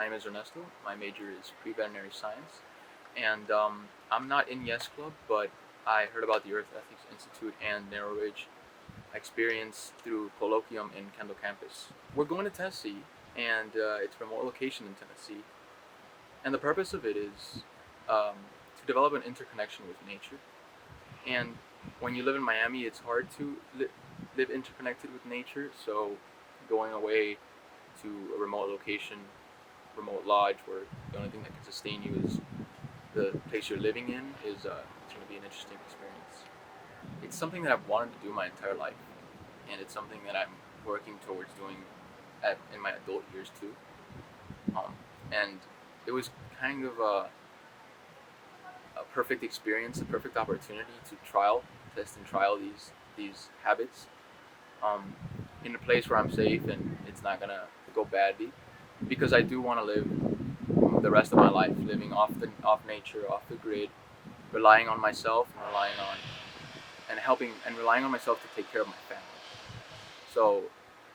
My name is Ernesto. My major is pre-veterinary science, and I'm not in Yes Club, but I heard about the Earth Ethics Institute and Narrow Ridge experience through colloquium in Kendall campus. We're going to Tennessee, and it's a remote location in Tennessee, and the purpose of it is to develop an interconnection with nature. And when you live in Miami, it's hard to live interconnected with nature, so going away to a remote location, remote lodge, where the only thing that can sustain you is the place you're living in, is it's going to be an interesting experience. It's something that I've wanted to do my entire life, and it's something that I'm working towards doing in my adult years too. And it was kind of a perfect experience, a perfect opportunity to test and trial these habits um, in a place where I'm safe and it's not gonna go badly, because I do want to live the rest of my life living off nature, off the grid, relying on myself and relying on myself to take care of my family. So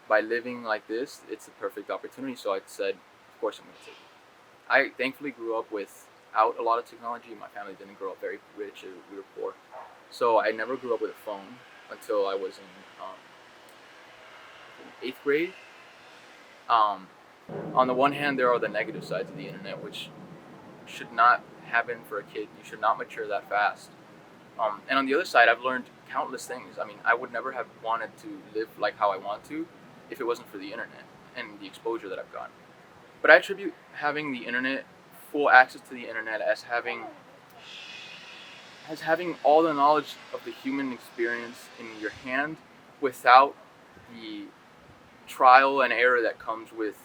by living like this, it's a perfect opportunity. So I said, of course I'm going to take it. I thankfully grew up without a lot of technology. My family didn't grow up very rich; we were poor. So I never grew up with a phone until I was in eighth grade. Um, on the one hand, there are the negative sides of the internet, which should not happen for a kid. You should not mature that fast. And on the other side, I've learned countless things. I mean, I would never have wanted to live like how I want to if it wasn't for the internet and the exposure that I've gotten. But I attribute having the internet, full access to the internet, as having all the knowledge of the human experience in your hand without the trial and error that comes with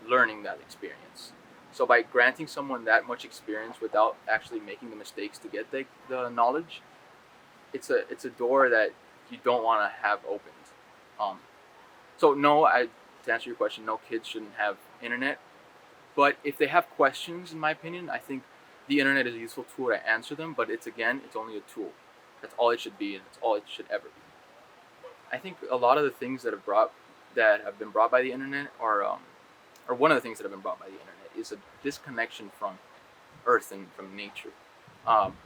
learning that experience. So by granting someone that much experience without actually making the mistakes to get the knowledge, it's a door that you don't want to have opened. Um, so no, to answer your question, no, kids shouldn't have internet. But if they have questions, in my opinion, I think the internet is a useful tool to answer them. But it's only a tool. That's all it should be, and that's all it should ever be. I think a lot of the things that have been brought by the internet or one of the things that have been brought by the internet is a disconnection from Earth and from nature. Um,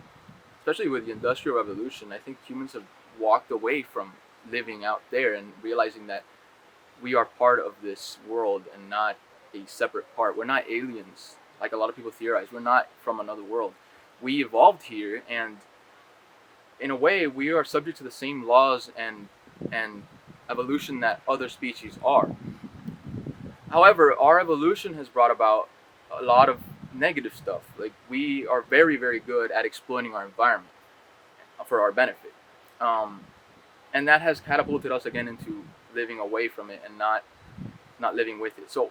Especially with the Industrial Revolution, I think humans have walked away from living out there and realizing that we are part of this world and not a separate part. We're not aliens, like a lot of people theorize. We're not from another world. We evolved here, and in a way, we are subject to the same laws and evolution that other species are. However, our evolution has brought about a lot of negative stuff. Like, we are very, very good at exploiting our environment for our benefit. Um, and that has catapulted us again into living away from it and not living with it. So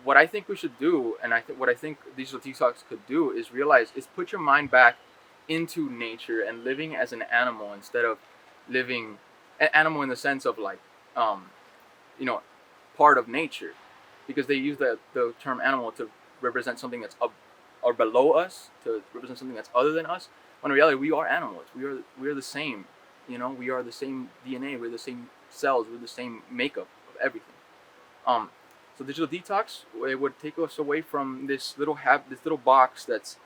what I think we should do, and what I think digital detox could do, is put your mind back into nature and living as an animal instead of living an animal in the sense of like, um, you know, part of nature, because they use the term animal to represent something that's up or below us, to represent something that's other than us. When in reality, we are animals. We are the same. We are the same DNA. We're the same cells. We're the same makeup of everything. Um, so digital detox, it would take us away from this little box that's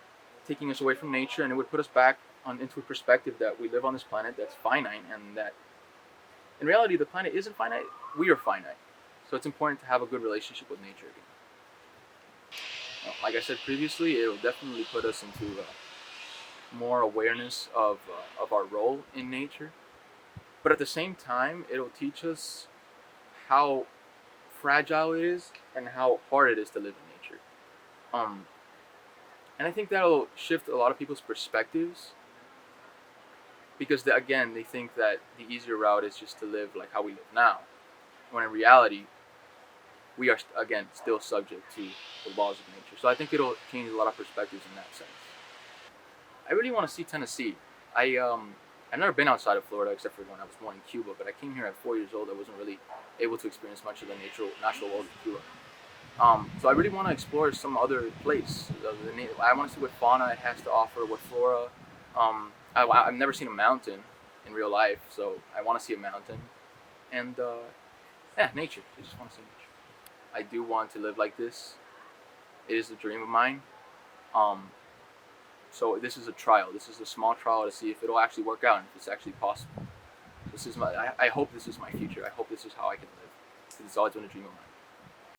taking us away from nature, and it would put us back into a perspective that we live on this planet that's finite, and that in reality the planet isn't finite. We are finite. So it's important to have a good relationship with nature again. Like I said previously, it will definitely put us into more awareness of our role in nature. But at the same time, it'll teach us how fragile it is and how hard it is to live in nature. Um, and I think that'll shift a lot of people's perspectives, because again, they think that the easier route is just to live like how we live now, when in reality, we are again still subject to the laws of nature. So I think it'll change a lot of perspectives in that sense. I really want to see Tennessee. I've never been outside of Florida except for when I was born in Cuba, but I came here at 4 years old. I wasn't really able to experience much of the natural world of Cuba. So I really want to explore some other place. I want to see what fauna it has to offer, what flora. I've never seen a mountain in real life, so I want to see a mountain. And nature. I just want to see nature. I do want to live like this It is a dream of mine. So this is a trial. This is a small trial to see if it'll actually work out and if it's actually possible. This is I hope this is my future. I hope this is how I can live. Because it's always been a dream of mine.